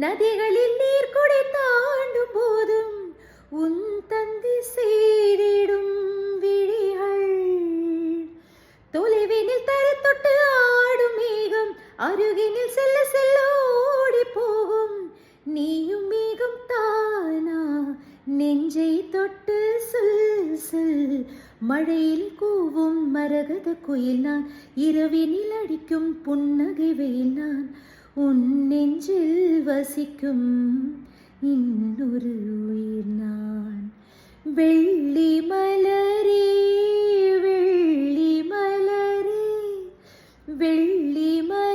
நதிகளில் நீர் கொடை தாண்டும் போதும் உன் தந்தி செய்திடும் விழிகள். தொலைவினில் தரை தொட்டு ஆடும் மேகம் அருகினில் செல்ல செல்ல ஓடி போகும். நீயும் மேகம் தானா நெஞ்சை தொட்டு சொல் சொல். மழையில் கூவும் மரகத குயில் நான், இரவினில் அடிக்கும் புன்னகை வெயில் நான், உன் நெஞ்சில் வசிக்கும் இன்னொரு உயிர் நான். வெள்ளி மலரே வெள்ளி மலரே வெள்ளி மலரே